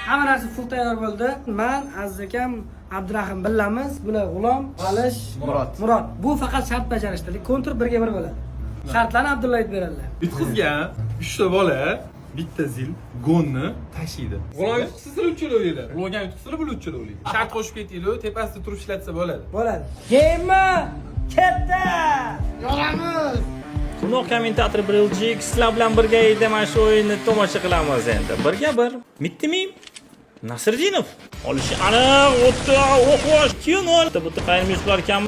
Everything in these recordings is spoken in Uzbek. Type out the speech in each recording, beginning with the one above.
Hamma narsa full tayyor bo'ldi. Men Aziz akam, Abdurahim billamiz. Bular G'ulom, Alish, Murod. Bu faqat shart bajarishdi. Kontr 1 ga 1 bo'ladi. Shartlarni Abdulla aytib beradilar. Bitqizga 3 ta bola bitta zil gonni tashiydi. G'ulom yutuqsizlar uchilovlaydi. G'ulomga yutuqsizlar bular uchilovlaydi. Shart qo'shib ketinglar, tepasida turib ishlatsa bo'ladi. Bo'ladi. Geymi katta. Yoramiz. Quvnoq kommentator Brilji sizlar bilan birga edi mana shu o'yinni tomosha qilamiz endi. 1 ga 1. Bittimi? Nasriddinov olishi aniq o'tdi. O'xosh 2-0. Bu qayermishlar kam.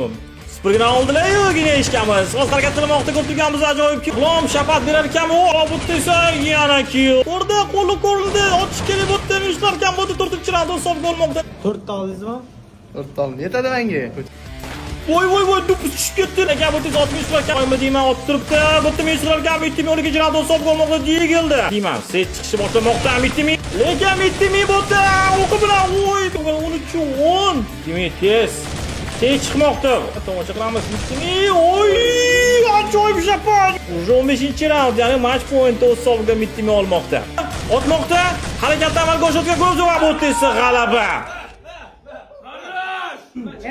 Spirgina oldilar yo'gina eshkamiz. O'z harakat qilmoqda ko'p turganmiz ajoyib. G'ulom shapat berar ekan, o bu esa yana kill. O'rda qo'li ko'rildi. Otish kerak bo'pti. Mishlar kam bo'ldi. 4-chi hisob bo'lmoqda. 4 ta oldingizmi? 4 ta oldim. Yetadi menga. Voy, dupus tushib ketdi. Aka bu tez 60 lar kam. Qo'yma deyman, otib turibdi. Bu mishlar kam bitimi 12 jirada hisob bo'lmoqda deyildi. Deyman, set chiqishi boshlamoqda bitimi. Lekin bitimi bo'pti. O'qi bilan voy, 13-10. Demak, tez chiqmoqda. Tomosha qilamiz. Bitimi. Oy, ajoyib shapat. Уже 15-raund, ya'ni match point hisobiga bitimi olmoqda. Otmoqda. Harakatni amalga oshirgan Go'zova bo'pti esa g'alaba.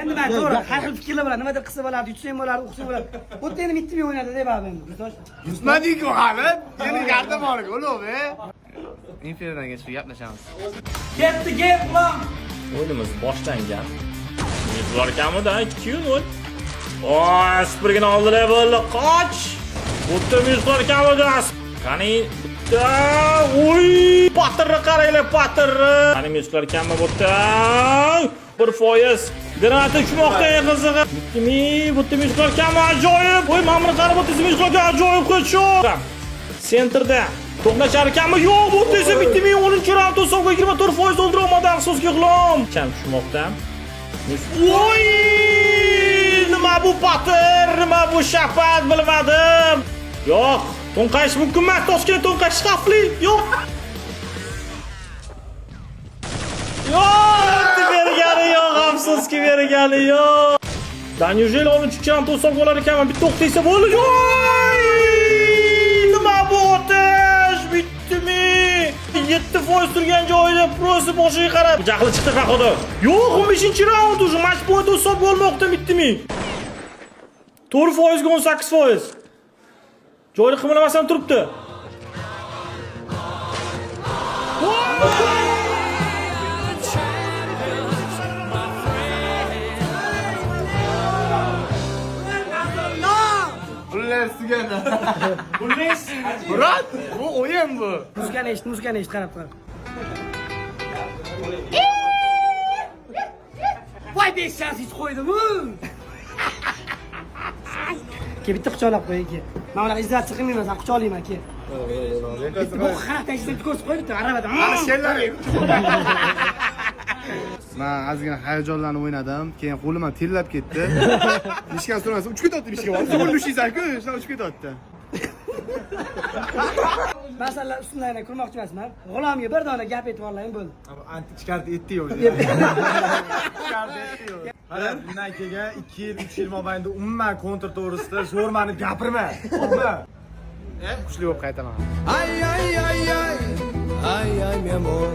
Endi men to'g'ri, har xil fikrlar bilan nimadir qilsa bo'ladi, yutsa ham bo'ladi, o'qisa bo'ladi. Bu yerda endi bitta o'ynadi deb endi. Yusmadiku hali. Yeni garda borga, o'lov. Inferiordan kechib gaplashamiz. Ketdi gap bilan. O'yinimiz boshlangan. Mishlar kamida 2-0. Oy, Spirgina oldilar bo'ldi. Qoch. Bitta mishlar kamida. Qani bitta. Oy, patirni qaranglar, patirni. Qani mishlar kamida bitta. 1%. Granata uchmoqda qizig'i. Bitta mishlar kam ajoyib. Voy, mamni qarab o'tsa mishlarga ajoyib qo'shib. Sentrda to'qnashar ekanmi? Yo'q, bu esa bittimi 10-raund hisobga 24% o'ldirolmadi afsuski G'ulom. Kam tushmoqda. Voy! Nima bu patir? Nima bu shapat bilmadim. Yo'q, to'nqash mumkin emas. Toshkent to'nqash xavfli. Yo'q. Bergani yo'q, afsuski bergani yo'q. Daniyel 13-raund hisobga olar ekan, bitta o'q desa bo'ldi. Voy! Nima bu otish? Bittimi? 7% turgan joyida prosi boshiga qarab jahli chiqdi faqoda. Yo'q, 15-raund уже match point hisob bo'lmoqda bittimi? 4% ga 18%. Joyni qimlamasdan turibdi. Sigana. Bulles. Murat, bu o'yin bu. Muzikani eshit, qarab tur. Voy, 5 shans hech qo'ydimi? Ke bitta quchoqlab qo'y, ke. Men ular izzat chiqmayman, sen quchoqlayman, ke. Bu xarakteristik ko'rsatib qo'y bitta arabada. Ana shellaring. Men ozgina hayajonlanib o'ynadim, keyin qo'limdan tellab ketdi. Ishga so'rasa uchib ketdi ishga. So'l ushlaysan-ku, shuna uchib ketdi. Masalan, ustunlarga kirmoqchi emasman. G'ulomga bir dona gap aytib olayim bo'ldi. Anti chiqardi etdi-yu. Chiqardi etdi-yu. Hali bundan keyin 2 yil, 3 yil mobaynida umuman kontr to'g'risida sho'rmani gapirma. To'g'ri? Kuchli bo'lib qaytaman. Ay, mi amor.